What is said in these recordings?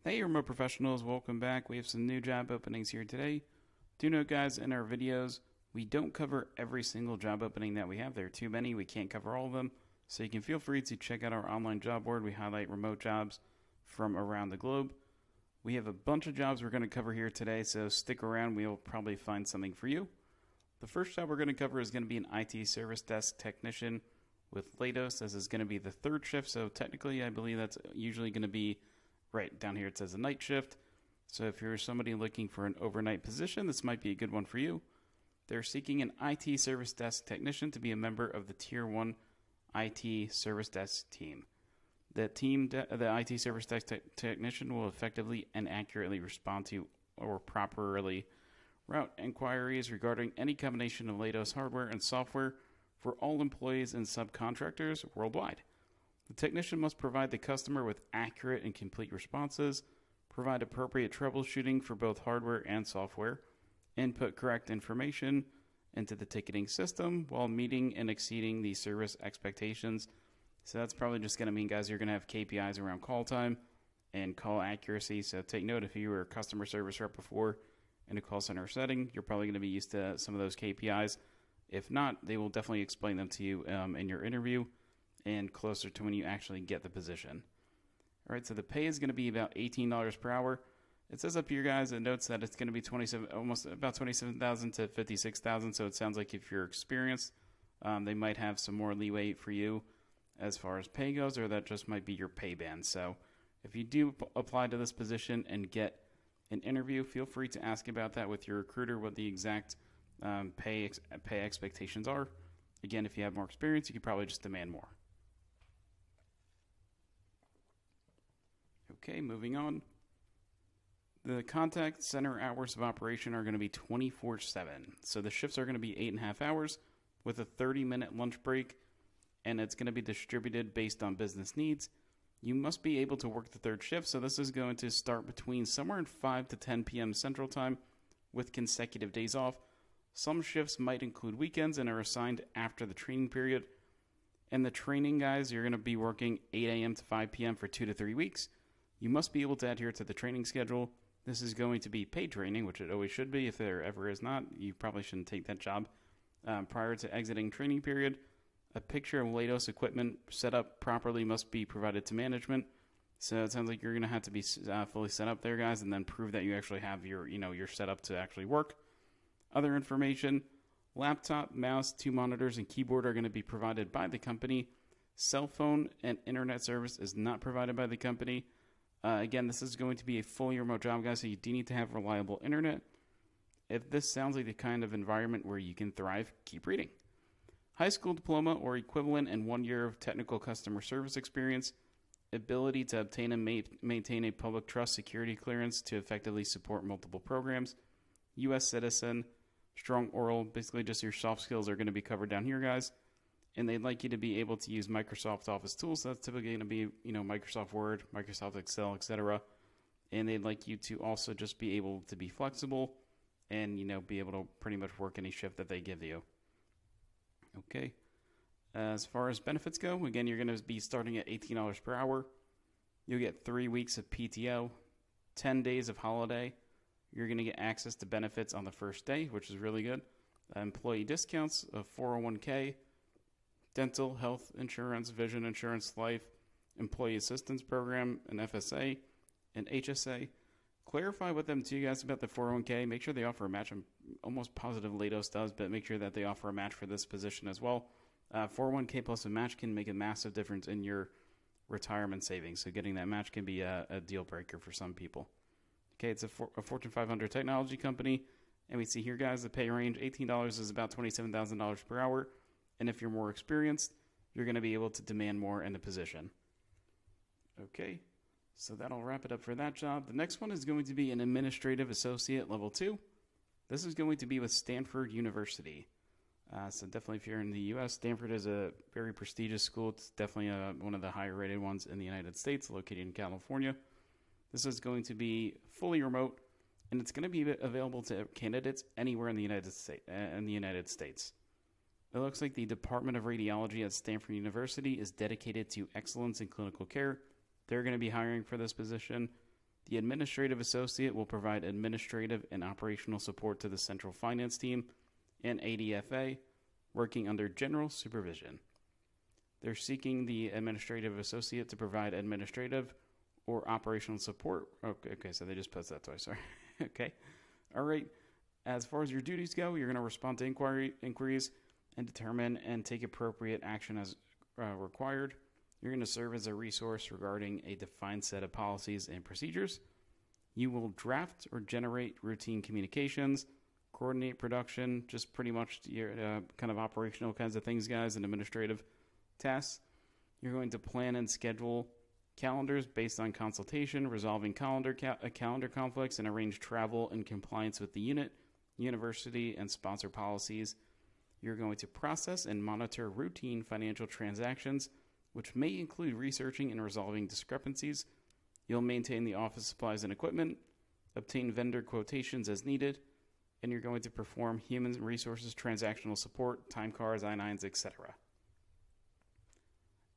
Hey, remote professionals, welcome back. We have some new job openings here today. Do note, guys, in our videos, we don't cover every single job opening that we have. There are too many. We can't cover all of them. So you can feel free to check out our online job board. We highlight remote jobs from around the globe. We have a bunch of jobs we're going to cover here today, so stick around. We'll probably find something for you. The first job we're going to cover is going to be an IT service desk technician with Leidos. This is going to be the third shift, so technically I believe that's usually going to be right down here. It says a night shift. So if you're somebody looking for an overnight position, this might be a good one for you. They're seeking an IT service desk technician to be a member of the Tier 1 IT service desk team. The IT service desk technician will effectively and accurately respond to or properly route inquiries regarding any combination of Leidos hardware and software for all employees and subcontractors worldwide. The technician must provide the customer with accurate and complete responses, provide appropriate troubleshooting for both hardware and software, input correct information into the ticketing system while meeting and exceeding the service expectations. So that's probably just going to mean, guys, you're going to have KPIs around call time and call accuracy. So take note, if you were a customer service rep before in a call center setting, you're probably going to be used to some of those KPIs. If not, they will definitely explain them to you in your interview and closer to when you actually get the position. All right, so the pay is going to be about $18 per hour. It says up here, guys, it notes that it's going to be almost about $27,000 to $56,000. So it sounds like if you're experienced, they might have some more leeway for you as far as pay goes, or that just might be your pay band. So if you do apply to this position and get an interview, feel free to ask about that with your recruiter, what the exact pay expectations are. Again, if you have more experience, you could probably just demand more. Okay, moving on. The contact center hours of operation are going to be 24/7. So the shifts are going to be 8.5 hours with a 30-minute lunch break, and it's going to be distributed based on business needs. You must be able to work the third shift, so this is going to start between somewhere in 5 to 10 p.m. Central Time with consecutive days off. Some shifts might include weekends and are assigned after the training period. And the training, guys, you're going to be working 8 a.m. to 5 p.m. for 2 to 3 weeks. You must be able to adhere to the training schedule. This is going to be paid training, which it always should be. If there ever is not, you probably shouldn't take that job. Prior to exiting training period, a picture of Leidos equipment set up properly must be provided to management. So it sounds like you're going to have to be fully set up there, guys, and then prove that you actually have your setup to actually work. Other information: laptop, mouse, 2 monitors, and keyboard are going to be provided by the company. Cell phone and internet service is not provided by the company. Again, this is going to be a fully remote job, guys, so you do need to have reliable internet. If this sounds like the kind of environment where you can thrive, keep reading. High school diploma or equivalent and 1 year of technical customer service experience. Ability to obtain and maintain a public trust security clearance to effectively support multiple programs. U.S. citizen. Strong oral, basically just your soft skills are going to be covered down here, guys. And they'd like you to be able to use Microsoft Office tools. So that's typically going to be, Microsoft Word, Microsoft Excel, etc. And they'd like you to also just be able to be flexible and, be able to pretty much work any shift that they give you. Okay. As far as benefits go, again, you're going to be starting at $18 per hour. You'll get 3 weeks of PTO, 10 days of holiday. You're going to get access to benefits on the first day, which is really good. Employee discounts of 401k, dental, health insurance, vision insurance, life, employee assistance program, an FSA, and HSA. Clarify with them too, guys, about the 401k. Make sure they offer a match. I'm almost positive Leidos does, but make sure that they offer a match for this position as well. 401k plus a match can make a massive difference in your retirement savings. So getting that match can be a deal breaker for some people. Okay, it's a Fortune 500 technology company. And we see here, guys, the pay range, $18 is about $27,000 per hour. And if you're more experienced, you're going to be able to demand more in the position. Okay, so that'll wrap it up for that job. The next one is going to be an administrative associate level 2. This is going to be with Stanford University. So definitely if you're in the U.S., Stanford is a very prestigious school. It's definitely one of the higher rated ones in the United States, located in California. This is going to be fully remote, and it's going to be available to candidates anywhere in the United States. It looks like the Department of Radiology at Stanford University is dedicated to excellence in clinical care. They're going to be hiring for this position. The administrative associate will provide administrative and operational support to the central finance team and ADFA, working under general supervision. They're seeking the administrative associate to provide administrative or operational support. Okay, so they just put that twice, sorry. Okay. All right. As far as your duties go, you're going to respond to inquiries and determine and take appropriate action as required. You're going to serve as a resource regarding a defined set of policies and procedures. You will draft or generate routine communications, coordinate production, just pretty much your kind of operational kinds of things, guys, and administrative tasks. You're going to plan and schedule calendars based on consultation, resolving calendar conflicts, and arrange travel in compliance with the unit, university, and sponsor policies. You're going to process and monitor routine financial transactions, which may include researching and resolving discrepancies. You'll maintain the office supplies and equipment, obtain vendor quotations as needed, and you're going to perform human resources transactional support, time cards, I-9s, etc.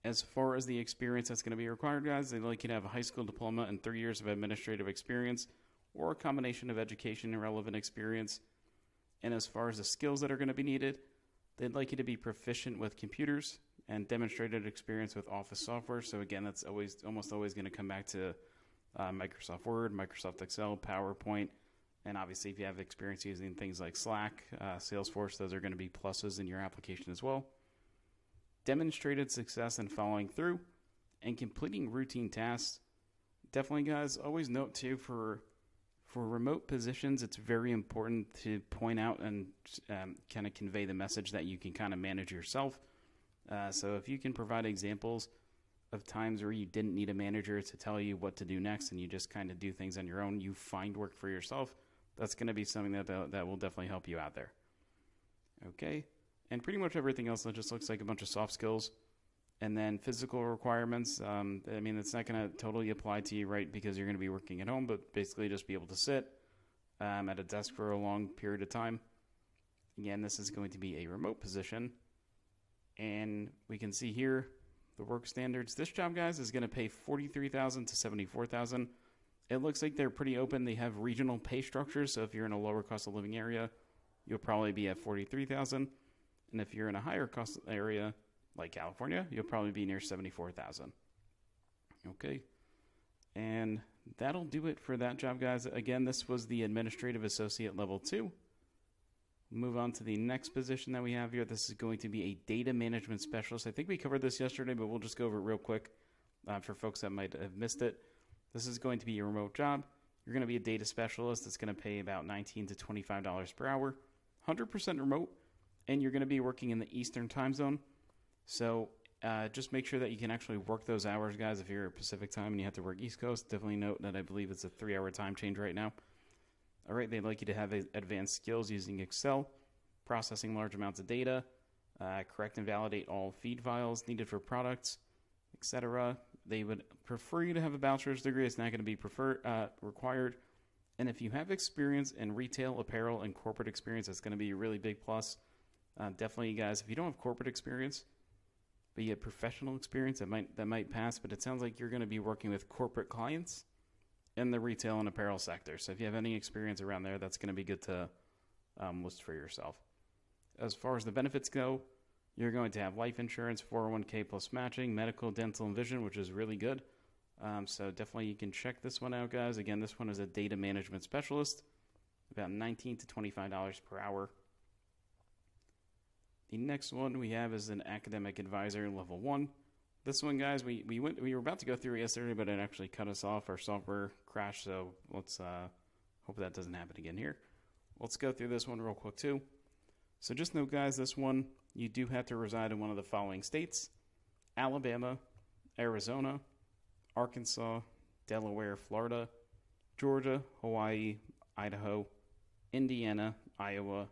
As far as the experience that's going to be required, guys, they'd like you to have a high school diploma and 3 years of administrative experience or a combination of education and relevant experience. And as far as the skills that are going to be needed, they'd like you to be proficient with computers and demonstrated experience with Office software. So again, that's almost always going to come back to Microsoft Word, Microsoft Excel, PowerPoint, and obviously if you have experience using things like Slack, Salesforce, those are going to be pluses in your application as well. Demonstrated success in following through and completing routine tasks. Definitely, guys, always note too for remote positions, it's very important to point out and kind of convey the message that you can kind of manage yourself. So if you can provide examples of times where you didn't need a manager to tell you what to do next and you just kind of do things on your own, you find work for yourself, that's going to be something that will definitely help you out there. Okay, and pretty much everything else that just looks like a bunch of soft skills. And then physical requirements, I mean, it's not going to totally apply to you, right, because you're going to be working at home, but basically just be able to sit at a desk for a long period of time. Again, this is going to be a remote position. And we can see here the work standards. This job, guys, is going to pay $43,000 to $74,000. It looks like they're pretty open. They have regional pay structures, so if you're in a lower cost of living area, you'll probably be at $43,000. And if you're in a higher cost area, like California, you'll probably be near $74,000. Okay. And that'll do it for that job, guys. Again, this was the Administrative Associate Level 2. Move on to the next position that we have here. This is going to be a Data Management Specialist. I think we covered this yesterday, but we'll just go over it real quick for folks that might have missed it. This is going to be a remote job. You're going to be a data specialist. It's going to pay about $19 to $25 per hour. 100% remote, and you're going to be working in the Eastern time zone. So just make sure that you can actually work those hours, guys. If you're at Pacific time and you have to work East Coast, definitely note that I believe it's a 3-hour time change right now. All right, they'd like you to have advanced skills using Excel, processing large amounts of data, correct and validate all feed files needed for products, etc. They would prefer you to have a bachelor's degree. It's not going to be required. And if you have experience in retail, apparel, and corporate experience, that's going to be a really big plus. Definitely, guys, if you don't have corporate experience, but you have professional experience, that might pass. But it sounds like you're going to be working with corporate clients in the retail and apparel sector. So if you have any experience around there, that's going to be good to list for yourself. As far as the benefits go, you're going to have life insurance, 401k plus matching, medical, dental, and vision, which is really good. So definitely you can check this one out, guys. Again, this one is a data management specialist, about $19 to $25 per hour. The next one we have is an academic advisor, level 1. This one, guys, we were about to go through it yesterday, but it actually cut us off. Our software crashed, so let's hope that doesn't happen again here. Let's go through this one real quick, too. So just note, guys, this one, you do have to reside in one of the following states: Alabama, Arizona, Arkansas, Delaware, Florida, Georgia, Hawaii, Idaho, Indiana, Iowa,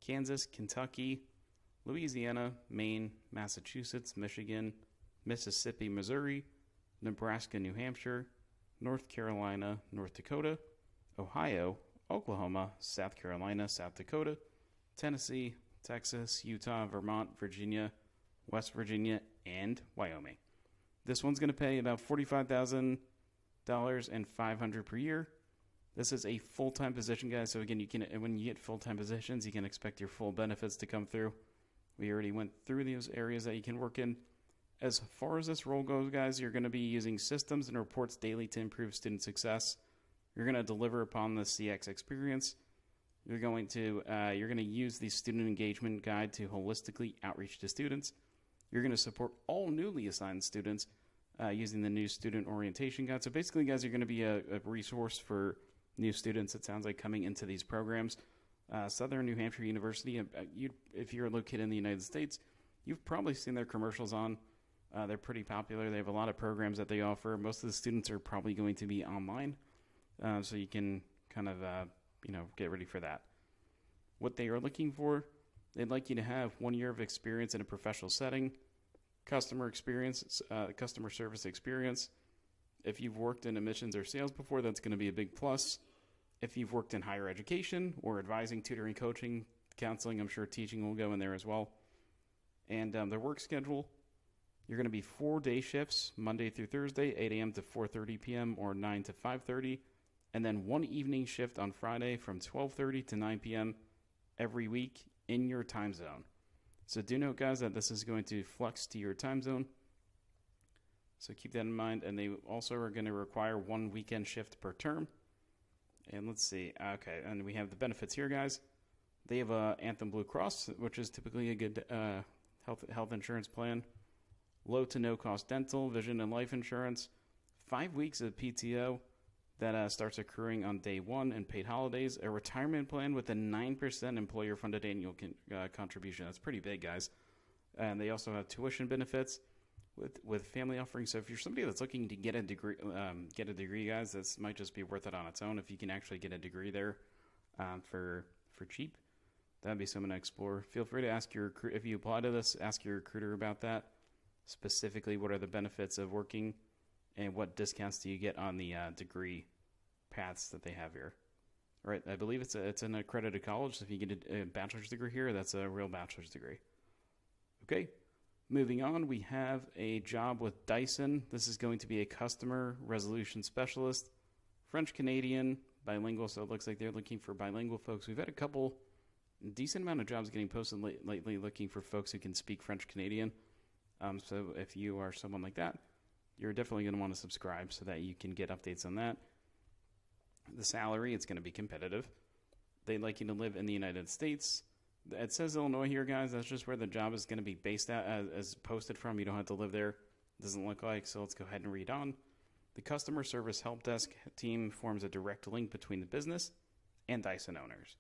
Kansas, Kentucky, Louisiana, Maine, Massachusetts, Michigan, Mississippi, Missouri, Nebraska, New Hampshire, North Carolina, North Dakota, Ohio, Oklahoma, South Carolina, South Dakota, Tennessee, Texas, Utah, Vermont, Virginia, West Virginia, and Wyoming. This one's going to pay about $45,000 and $500 per year. This is a full-time position, guys. So again, when you get full-time positions, you can expect your full benefits to come through. We already went through those areas that you can work in. As far as this role goes, guys, you're going to be using systems and reports daily to improve student success. You're going to deliver upon the CX experience. You're going to use the student engagement guide to holistically outreach to students. You're going to support all newly assigned students using the new student orientation guide. So basically, guys, you're going to be a resource for new students, it sounds like, coming into these programs. Southern New Hampshire University, if you're located in the United States, you've probably seen their commercials on. They're pretty popular. They have a lot of programs that they offer. Most of the students are probably going to be online, so you can kind of get ready for that. What they are looking for, they'd like you to have 1 year of experience in a professional setting, customer service experience. If you've worked in admissions or sales before, that's going to be a big plus. If you've worked in higher education or advising, tutoring, coaching, counseling, I'm sure teaching will go in there as well. And their work schedule, you're going to be 4-day shifts, Monday through Thursday, 8 a.m. to 4:30 p.m. or 9 to 5:30, and then one evening shift on Friday from 12:30 to 9 p.m. every week in your time zone. So do note, guys, that this is going to flex to your time zone. So keep that in mind. And they also are going to require 1 weekend shift per term. And let's see. Okay, and we have the benefits here, guys. They have Anthem Blue Cross, which is typically a good health insurance plan. Low to no cost dental, vision, and life insurance. 5 weeks of PTO that starts accruing on day 1 and paid holidays. A retirement plan with a 9% employer-funded annual contribution. That's pretty big, guys. And they also have tuition benefits with family offerings. So if you're somebody that's looking to get a degree, guys, this might just be worth it on its own. If you can actually get a degree there for cheap, that'd be something to explore. Feel free to ask if you apply to this, ask your recruiter about that. Specifically, what are the benefits of working and what discounts do you get on the degree paths that they have here. All right, I believe it's an accredited college. So if you get a bachelor's degree here, that's a real bachelor's degree. Okay. Moving on, we have a job with Dyson. This is going to be a customer resolution specialist, French-Canadian, bilingual, so it looks like they're looking for bilingual folks. We've had a decent amount of jobs getting posted lately looking for folks who can speak French-Canadian. So if you are someone like that, you're definitely going to want to subscribe so that you can get updates on that. The salary, it's going to be competitive. They'd like you to live in the United States. It says Illinois here, guys. That's just where the job is going to be based at as posted from. You don't have to live there. Doesn't look like, so let's go ahead and read on. The customer service help desk team forms a direct link between the business and Dyson owners.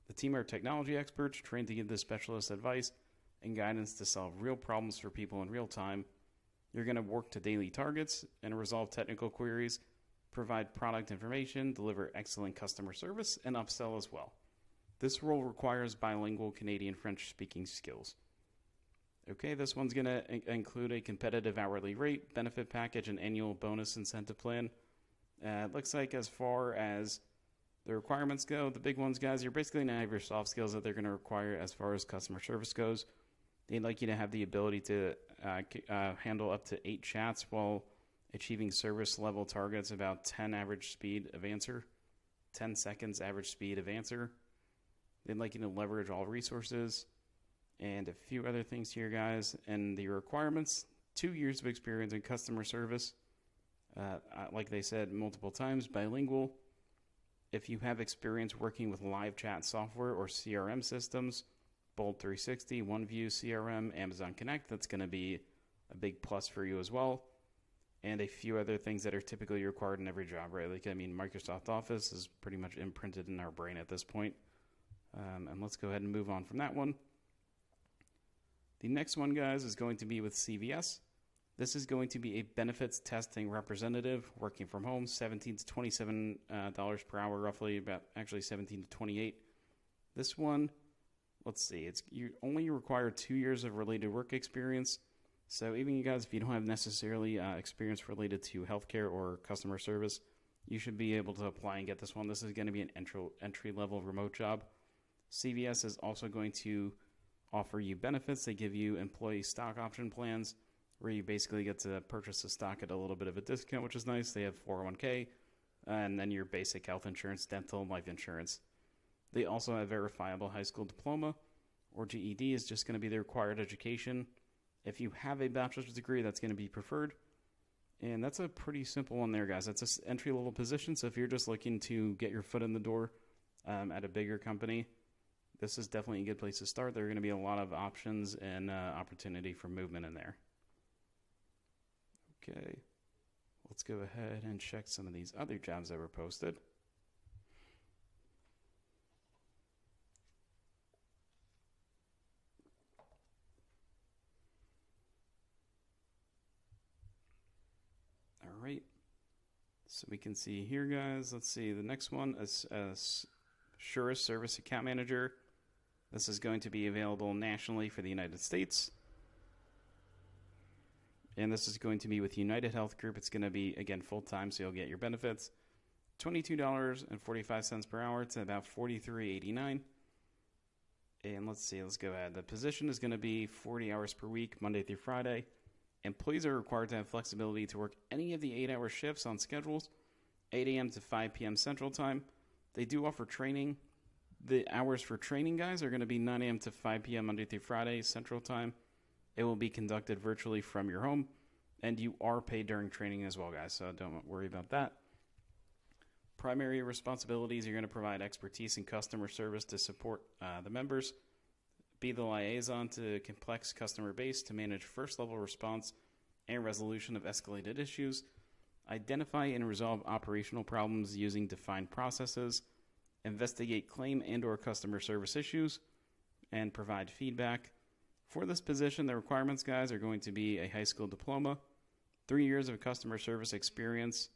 The team are technology experts trained to give the specialist advice and guidance to solve real problems for people in real time. You're going to work to daily targets and resolve technical queries, provide product information, deliver excellent customer service, and upsell as well. This role requires bilingual Canadian French speaking skills. Okay, this one's going to include a competitive hourly rate, benefit package, and annual bonus incentive plan. It looks like as far as the requirements go, the big ones, guys, you're basically going to have your soft skills that they're going to require as far as customer service goes. They'd like you to have the ability to handle up to 8 chats while achieving service level targets, about 10 average speed of answer, 10 seconds average speed of answer. They'd like you to leverage all resources and a few other things here, guys. And the requirements, 2 years of experience in customer service. Like they said multiple times, bilingual. If you have experience working with live chat software or CRM systems, Bold 360, OneView, CRM, Amazon Connect, that's going to be a big plus for you as well. And a few other things that are typically required in every job, right? Microsoft Office is pretty much imprinted in our brain at this point. And let's go ahead and move on from that one. The next one, guys, is going to be with CVS. This is going to be a benefits testing representative working from home, $17 to $27 per hour, roughly, about actually $17 to $28. This one, let's see, you only require 2 years of related work experience. So even you guys, if you don't have necessarily experience related to healthcare or customer service, you should be able to apply and get this one. This is going to be an entry-level remote job. CVS is also going to offer you benefits. They give you employee stock option plans, where you basically get to purchase the stock at a little bit of a discount, which is nice. They have 401k, and then your basic health insurance, dental, and life insurance. They also have verifiable high school diploma, or GED is just going to be the required education. If you have a bachelor's degree, that's going to be preferred. And that's a pretty simple one there, guys. That's an entry-level position, so if you're just looking to get your foot in the door at a bigger company, this is definitely a good place to start. There are going to be a lot of options and opportunity for movement in there. Okay, let's go ahead and check some of these other jobs that were posted. All right, so we can see here, guys. Let's see, the next one is Surest Service Account Manager. This is going to be available nationally for the United States. And this is going to be with United Health Group. It's going to be, again, full-time, so you'll get your benefits. $22.45 per hour to about $43.89. And let's see, let's go ahead. The position is going to be 40 hours per week, Monday through Friday. Employees are required to have flexibility to work any of the 8-hour shifts on schedules, 8 a.m. to 5 p.m. Central Time. They do offer training. The hours for training, guys, are going to be 9 a.m. to 5 p.m. Monday through Friday, Central Time. It will be conducted virtually from your home, and you are paid during training as well, guys, so don't worry about that. Primary responsibilities, you're going to provide expertise in customer service to support the members, be the liaison to complex customer base to manage first-level response and resolution of escalated issues, identify and resolve operational problems using defined processes, investigate claim and or customer service issues, and provide feedback. For this position, the requirements, guys, are going to be a high school diploma, 3 years of customer service experience,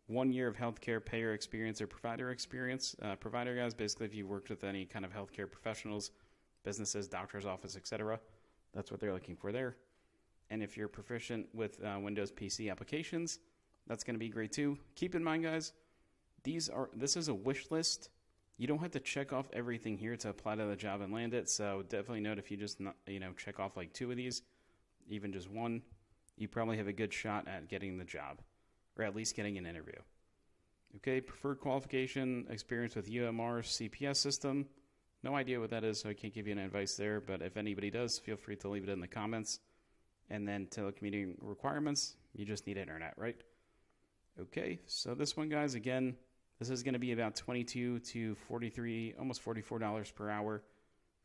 1 year of healthcare payer experience or provider experience. Provider, guys, basically if you worked with any kind of healthcare professionals, businesses, doctor's office, etc., that's what they're looking for there. And if you're proficient with Windows PC applications, that's going to be great too. Keep in mind, guys, this is a wish list. You don't have to check off everything here to apply to the job and land it. So definitely note if you just check off like 2 of these, even just 1, you probably have a good shot at getting the job, or at least getting an interview. Okay, preferred qualification, experience with UMR CPS system. No idea what that is, so I can't give you any advice there. But if anybody does, feel free to leave it in the comments. And then telecommuting requirements, you just need internet, right? Okay, so this one, guys, again, this is going to be about $22 to $43, almost $44 per hour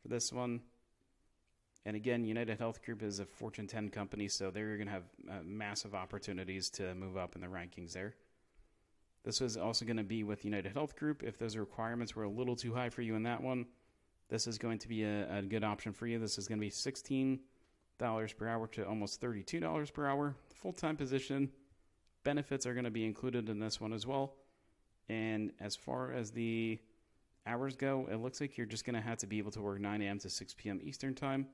for this one. And again, United Health Group is a Fortune 10 company, so they're going to have massive opportunities to move up in the rankings there. This is also going to be with United Health Group. If those requirements were a little too high for you in that one, this is going to be a good option for you. This is going to be $16 per hour to almost $32 per hour. Full-time position. Benefits are going to be included in this one as well. And as far as the hours go, it looks like you're just going to have to be able to work 9 a.m. to 6 p.m. Eastern Time.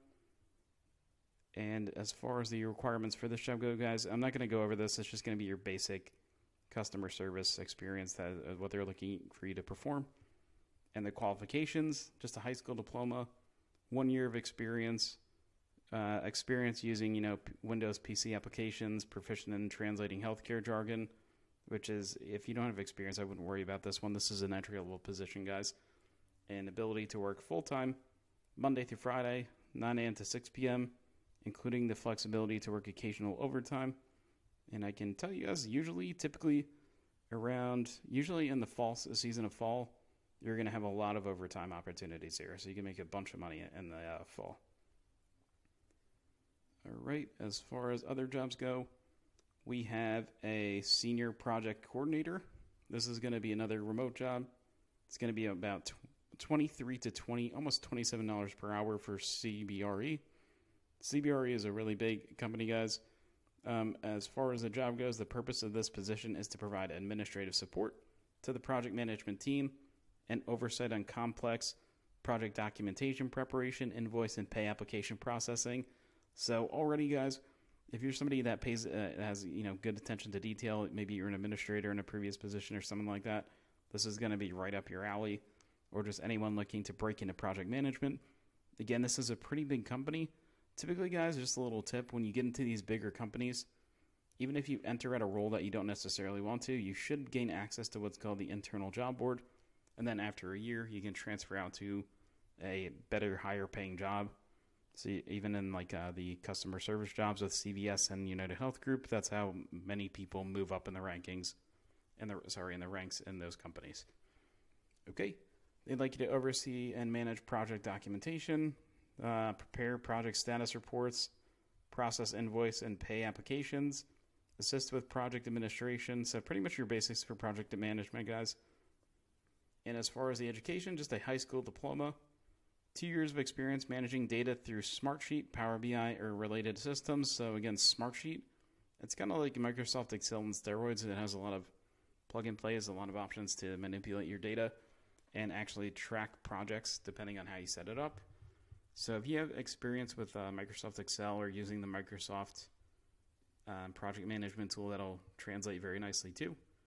And as far as the requirements for this job go, guys, I'm not going to go over this. It's just going to be your basic customer service experience, that what they're looking for you to perform. And the qualifications, just a high school diploma, 1 year of experience, experience using, Windows PC applications, proficient in translating healthcare jargon, which is, if you don't have experience, I wouldn't worry about this one. This is an entry-level position, guys. And ability to work full-time, Monday through Friday, 9 a.m. to 6 p.m., including the flexibility to work occasional overtime. And I can tell you guys, typically in the fall season of fall, you're going to have a lot of overtime opportunities here. So you can make a bunch of money in the fall. All right, as far as other jobs go, we have a senior project coordinator. This is going to be another remote job. It's going to be about $23 to almost $27 per hour for CBRE. CBRE is a really big company, guys. As far as the job goes, the purpose of this position is to provide administrative support to the project management team and oversight on complex project documentation preparation, invoice, and pay application processing. So already, guys, if you're somebody that has good attention to detail, maybe you're an administrator in a previous position or something like that, this is going to be right up your alley. Or just anyone looking to break into project management. Again, this is a pretty big company. Typically, guys, just a little tip, when you get into these bigger companies, even if you enter at a role that you don't necessarily want to, you should gain access to what's called the internal job board. And then after a year, you can transfer out to a better, higher paying job. So even in like the customer service jobs with CVS and United Health Group, that's how many people move up in the rankings, in the ranks in those companies. Okay, they'd like you to oversee and manage project documentation, prepare project status reports, process invoice and pay applications, assist with project administration. So pretty much your basics for project management, guys. And as far as the education, just a high school diploma, 2 years of experience managing data through Smartsheet, Power BI, or related systems. So again, Smartsheet, it's kind of like Microsoft Excel in steroids. It has a lot of plug and plays, a lot of options to manipulate your data and actually track projects depending on how you set it up. So if you have experience with Microsoft Excel or using the Microsoft project management tool, that'll translate very nicely too.